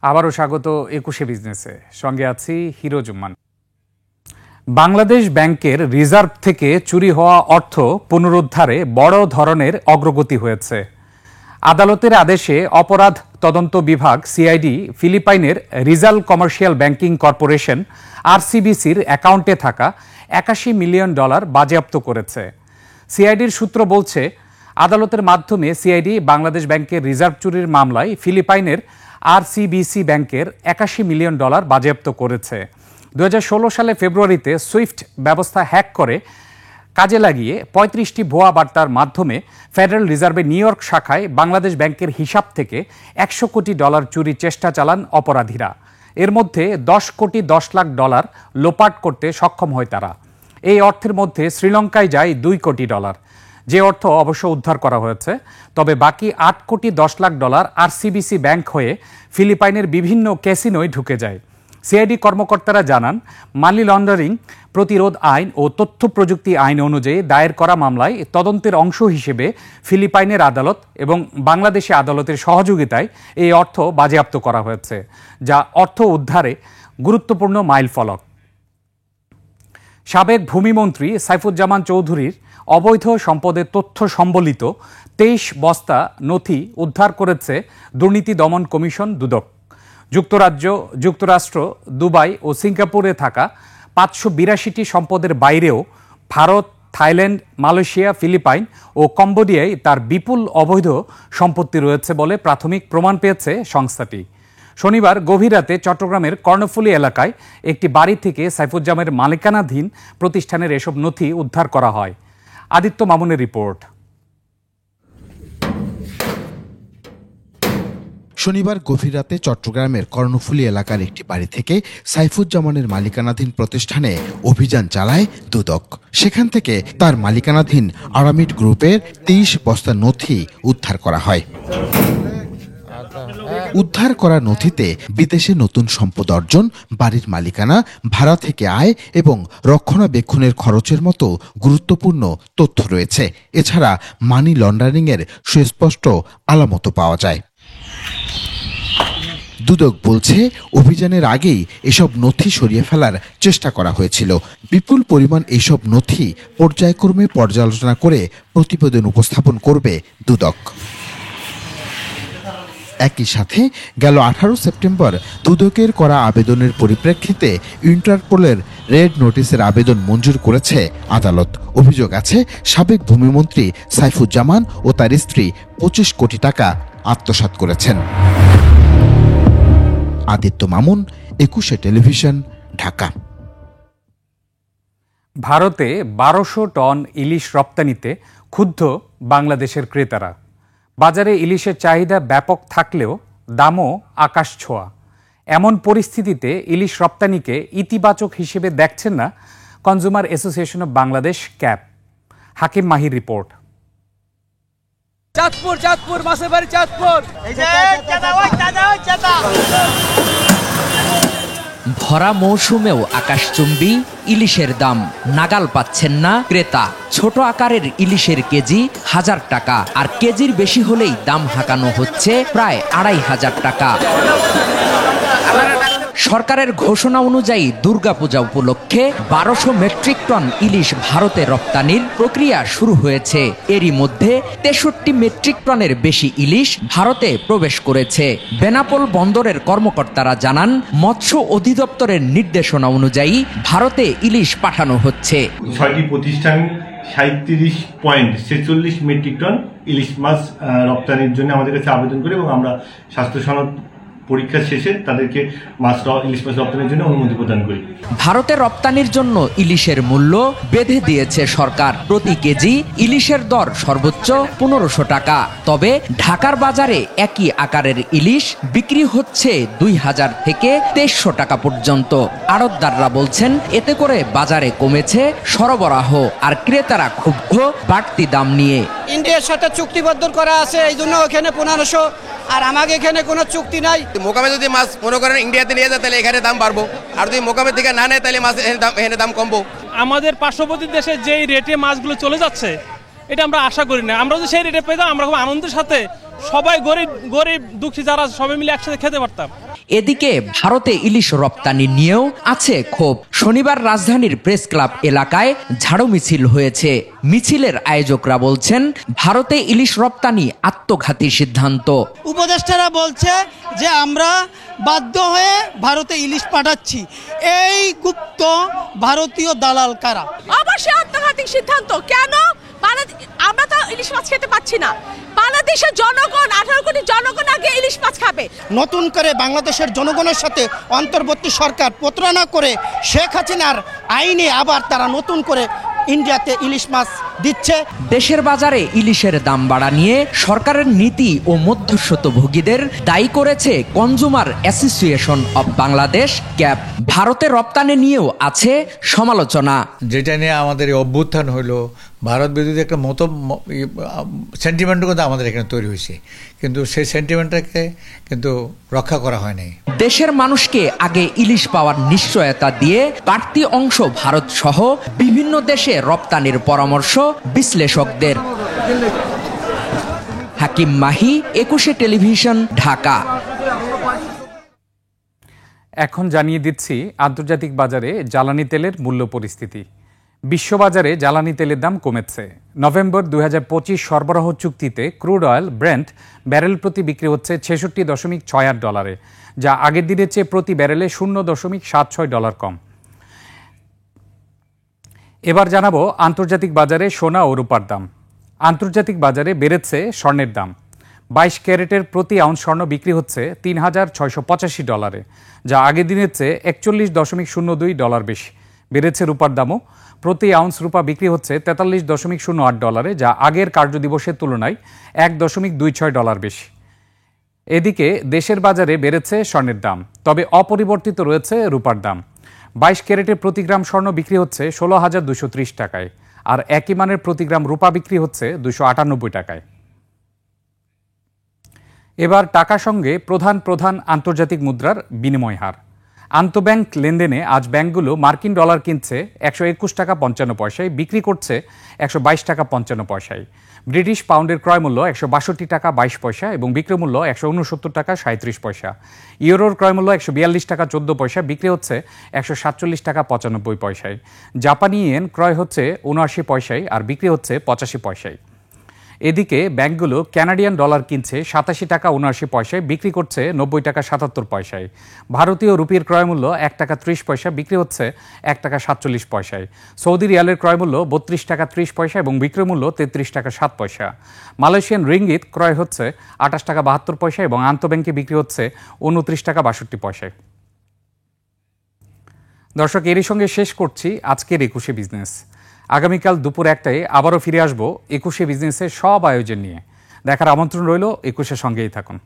আবারও স্বাগত ২১শে বিজনেসে, সঙ্গে আছি হিরো জুম্মান। বাংলাদেশ ব্যাংকের রিজার্ভ থেকে চুরি হওয়া অর্থ পুনরুদ্ধারে বড় ধরনের অগ্রগতি হয়েছে। আদালতের আদেশে অপরাধ তদন্ত বিভাগ সিআইডি ফিলিপাইনের রিজাল কমার্শিয়াল ব্যাংকিং কর্পোরেশন আরসিবিসির অ্যাকাউন্টে থাকা $৮১ মিলিয়ন বাজেয়াপ্ত করেছে। সিআইডির সূত্র বলছে, আদালতের মাধ্যমে সিআইডি বাংলাদেশ ব্যাংকের রিজার্ভ চুরির মামলায় ফিলিপাইনের আরসিবিসি ব্যাংকের $৮১ মিলিয়ন বাজেয়াপ্ত করেছে। 2016 সালে ফেব্রুয়ারিতে সুইফট ব্যবস্থা হ্যাক করে কাজে লাগিয়ে 35টি ভুয়া বার্তার মাধ্যমে ফেডারেল রিজার্ভের নিউ ইয়র্ক শাখায় বাংলাদেশ ব্যাংকের হিসাব থেকে $100 কোটি চুরির চেষ্টা চালান অপরাধীরা। এর মধ্যে $10 কোটি 10 লাখ লোপাট করতে সক্ষম হয় তারা। এই অর্থের মধ্যে শ্রীলঙ্কায় যায় $2 কোটি, যে অর্থ অবশ্য উদ্ধার করা হয়েছে। তবে বাকি $8 কোটি 10 লাখ আরসিবিসি ব্যাংক হয়ে ফিলিপাইনের বিভিন্ন ক্যাসিনোয় ঢুকে যায়। সিআইডি কর্মকর্তারা জানান, মানি লন্ডারিং প্রতিরোধ আইন ও তথ্য প্রযুক্তি আইন অনুযায়ী দায়ের করা মামলায় তদন্তের অংশ হিসেবে ফিলিপাইনের আদালত এবং বাংলাদেশি আদালতের সহযোগিতায় এই অর্থ বাজেয়াপ্ত করা হয়েছে, যা অর্থ উদ্ধারে গুরুত্বপূর্ণ মাইলফলক। সাবেক ভূমিমন্ত্রী সাইফুজ্জামান চৌধুরীর অবৈধ সম্পদের তথ্য সম্বলিত 23 বস্তা নথি উদ্ধার করেছে দুর্নীতি দমন কমিশন দুদক। যুক্তরাজ্য, যুক্তরাষ্ট্র, দুবাই ও সিঙ্গাপুরে থাকা 582টি সম্পদের বাইরেও ভারত, থাইল্যান্ড, মালয়েশিয়া, ফিলিপাইন ও কম্বোডিয়ায় তার বিপুল অবৈধ সম্পত্তি রয়েছে বলে প্রাথমিক প্রমাণ পেয়েছে সংস্থাটি। শনিবার গভীর রাতে চট্টগ্রামের কর্ণফুলী এলাকায় একটি বাড়ি থেকে সাইফুজ্জামানের মালিকানাধীন প্রতিষ্ঠানের এসব নথি উদ্ধার করা হয়। আদিত্য মামুনের রিপোর্ট। শনিবার গভীর রাতে চট্টগ্রামের কর্ণফুলী এলাকার একটি বাড়ি থেকে সাইফুজ্জামানের মালিকানাধীন প্রতিষ্ঠানে অভিযান চালায় দুদক। সেখান থেকে তার মালিকানাধীন আরামিড গ্রুপের 23 বস্তা নথি উদ্ধার করা হয়। উদ্ধার করা নথিতে বিদেশে নতুন সম্পদ অর্জন, বাড়ির মালিকানা, ভাড়া থেকে আয় এবং রক্ষণাবেক্ষণের খরচের মতো গুরুত্বপূর্ণ তথ্য রয়েছে। এছাড়া মানি লন্ডারিংয়ের সুস্পষ্ট আলামতও পাওয়া যায়। দুদক বলছে, অভিযানের আগেই এসব নথি সরিয়ে ফেলার চেষ্টা করা হয়েছিল। বিপুল পরিমাণ এইসব নথি পর্যায়ক্রমে পর্যালোচনা করে প্রতিবেদন উপস্থাপন করবে দুদক। একই সাথে গেল 18 সেপ্টেম্বর দুদকের করা আবেদনের পরিপ্রেক্ষিতে ইন্টারপোলের রেড নোটিসের আবেদন মঞ্জুর করেছে আদালত। অভিযোগ আছে, সাবেক ভূমিমন্ত্রী সাইফুজ্জামান ও তার স্ত্রী 25 কোটি টাকা আত্মসাৎ করেছেন। আদিত্য মামুন, 21শে টেলিভিশন, ঢাকা। ভারতে 1200 টন ইলিশ রপ্তানিতে ক্ষুব্ধ বাংলাদেশের ক্রেতারা। বাজারে ইলিশের চাহিদা ব্যাপক থাকলেও দামও আকাশ ছোঁয়া। এমন পরিস্থিতিতে ইলিশ রপ্তানিকে ইতিবাচক হিসেবে দেখছেন না consumer association of Bangladesh, cap. Hakim Mahir report. Chandpur মাছের বাড়ি চাঁদপুর। ভরা মৌসুমেও আকাশচুম্বী ইলিশের দাম নাগাল পাচ্ছেন না ক্রেতা। ছোট আকারের ইলিশের কেজি 1000 টাকা, আর কেজির বেশি হলেই দাম হাঁকানো হচ্ছে প্রায় 2500 টাকা। সরকারের ঘোষণা অনুযায়ী দুর্গাপূজা উপলক্ষে 1200 মেট্রিক টন ইলিশ ভারতে রপ্তানির প্রক্রিয়া শুরু হয়েছে। এরই মধ্যে 63 মেট্রিক টনের বেশি ইলিশ ভারতে প্রবেশ করেছে। বেনাপোল বন্দরের কর্মকর্তারা জানান, মৎস্য অধিদপ্তরের নির্দেশনা অনুযায়ী ভারতে ইলিশ পাঠানো হচ্ছে। 6টি প্রতিষ্ঠান 37.46 মেট্রিক টন ইলিশ মাছ রপ্তানির জন্য আমাদের কাছে আবেদন করে, এবং আমরা স্বাস্থ্য সনদ পরীক্ষা শেষে তাদেরকে ইলিশ মাছ রপ্তানির জন্য অনুমতি প্রদান করি। ভারতে রপ্তানির জন্য ইলিশের মূল্য বেঁধে দিয়েছে সরকার। প্রতি কেজি ইলিশের দর সর্বোচ্চ 1500 টাকা। তবে ঢাকার বাজারে একই আকারের ইলিশ বিক্রি হচ্ছে 2000 থেকে 2300 টাকা পর্যন্ত। আড়তদাররা বলছেন, এতে করে বাজারে কমেছে সরবরাহ, আর ক্রেতারা ক্ষুব্ধ বাড়তি দাম নিয়ে। ইন্ডিয়ার সাথে চুক্তিবদ্ধ করা আছে, এই জন্য ওখানে 1500, আর আমাকে এখানে কোনো চুক্তি নাই। মোকামে যদি মাছ মনে করেন ইন্ডিয়াতে নিয়ে যায়, তাহলে এখানে দাম বাড়বো, আর যদি মোকামের থেকে না নেয় তাহলে মাছ এখানে দাম কমবো। আমাদের পার্শ্ববর্তী দেশে যেই রেটে মাছগুলো চলে যাচ্ছে, এটা আমরা আশা করি না। আমরা যদি সেই রেটে পেতাম, আমরা খুব আনন্দের সাথে সবাই গরিব দুঃখী যারা সবাই মিলে একসাথে খেতে পারতাম। এদিকে ভারতে ইলিশ রপ্তানি নিয়েও আছে ক্ষোভ। শনিবার রাজধানীর প্রেস ক্লাব এলাকায় ঝাড়ু মিছিল হয়েছে। মিছিলের আয়োজকরা বলছেন, ভারতে ইলিশ রপ্তানি আত্মঘাতী সিদ্ধান্ত। উপদেষ্টারা বলছে যে আমরা বাধ্য হয়ে ভারতে ইলিশ পাঠাচ্ছি। এই গুপ্ত ভারতীয় দালাল কারা? অবশ্যই আত্মঘাতী সিদ্ধান্ত। কেন? আমরা তো ইলিশ মাছ খেতে পাচ্ছি না। বাংলাদেশের জনগণ, 18 কোটি জনগণ আগে ইলিশ মাছ খাবে। নতুন করে বাংলাদেশের জনগণের সাথে অন্তর্বর্তী সরকার প্রতারণা করে শেখ হাসিনার আইনে আবার তারা নতুন করে ইন্ডিয়াতে ইলিশ মাছ দিচ্ছে। দেশের বাজারে ইলিশের দাম বাড়া নিয়ে সরকারের নীতি ও মধ্যস্বত্বভোগীদের দায়ী করেছে consumer association of Bangladesh cab. ভারতে রপ্তানি নিয়েও আছে সমালোচনা। যেটা নিয়ে আমাদের অভ্যুত্থান হলো, ভারত বিরোধী একটা সেন্টিমেন্টও কিন্তু আমাদের এখানে তৈরি হয়েছে, কিন্তু সেই সেন্টিমেন্টটাকে কিন্তু রক্ষা করা হয় নাই। দেশের মানুষকে আগে ইলিশ পাওয়ার নিশ্চয়তা দিয়ে বাড়তি অংশ ভারত সহ বিভিন্ন দেশে রপ্তানির পরামর্শ বিশ্লেষকদের। হাকিম মাহি, 21 টেলিভিশন, ঢাকা। এখন জানিয়ে দিচ্ছি আন্তর্জাতিক বাজারে জ্বালানি তেলের মূল্য পরিস্থিতি। বিশ্ববাজারে জ্বালানি তেলের দাম কমেছে। নভেম্বর 2025 সরবরাহ চুক্তিতে ক্রুড অয়েল ব্রেন্ট ব্যারেল প্রতি বিক্রি হচ্ছে $66.68, যা আগের দিনের চেয়ে প্রতি ব্যারেলে $0.76 কম। এবার জানাবো আন্তর্জাতিক বাজারে সোনা ও রূপার দাম। আন্তর্জাতিক বাজারে বেড়েছে স্বর্ণের দাম। 22 ক্যারেটের প্রতি আউন্স স্বর্ণ বিক্রি হচ্ছে $3,685, যা আগের দিনের চেয়ে $41.02 বেশি। বেড়েছে রূপার দামও। প্রতি আউন্স রূপা বিক্রি হচ্ছে $43.08, যা আগের কার্যদিবসের তুলনায় $1.26 বেশি। এদিকে দেশের বাজারে বেড়েছে স্বর্ণের দাম, তবে অপরিবর্তিত রয়েছে রূপার দাম। 22 ক্যারেটের প্রতি গ্রাম স্বর্ণ বিক্রি হচ্ছে 16,230 টাকায়, আর একই মানের প্রতি গ্রাম রূপা বিক্রি হচ্ছে 298 টাকায়। এবার টাকা সঙ্গে প্রধান আন্তর্জাতিক মুদ্রার বিনিময় হার। আন্তঃব্যাংক লেনদেনে আজ ব্যাংকগুলো মার্কিন ডলার কিনছে 121 টাকা 55 পয়সায়, বিক্রি করছে 122 টাকা 55 পয়সায়। ব্রিটিশ পাউন্ডের ক্রয় মূল্য 162 টাকা 22 পয়সা এবং বিক্রয় মূল্য 169 টাকা 37 পয়সা। ইউরোর ক্রয় মূল্য 142 টাকা 14 পয়সা, বিক্রি হচ্ছে 147 টাকা 95 পয়সায়। জাপানি ইয়েন ক্রয় হচ্ছে 79 পয়সায় আর বিক্রি হচ্ছে 85 পয়সায়। এদিকে ব্যাংকগুলো কানাডিয়ান ডলার কিনছে 87 টাকা 79 পয়সায়, বিক্রি করছে 90 টাকা 77 পয়সায়। ভারতীয় রুপির ক্রয়মূল্য 1 টাকা 30 পয়সা, বিক্রি হচ্ছে 1 টাকা 47 পয়সায়। সৌদি রিয়ালের ক্রয়মূল্য 32 টাকা 30 পয়সা এবং বিক্রয় মূল্য 33 টাকা 7 পয়সা। মালয়েশিয়ান রিঙ্গিত ক্রয় হচ্ছে 28 টাকা 72 পয়সা এবং আন্তঃব্যাংকে বিক্রি হচ্ছে 29 টাকা 62 পয়সায়। দর্শক, এরই সঙ্গে শেষ করছি আজকের 21 বিজনেস। আগামীকাল দুপুর 1টায় আবারও ফিরে আসবো 21 বিজনেসের সব আয়োজন নিয়ে। দেখার আমন্ত্রণ রইল। 21-এর সঙ্গেই থাকুন।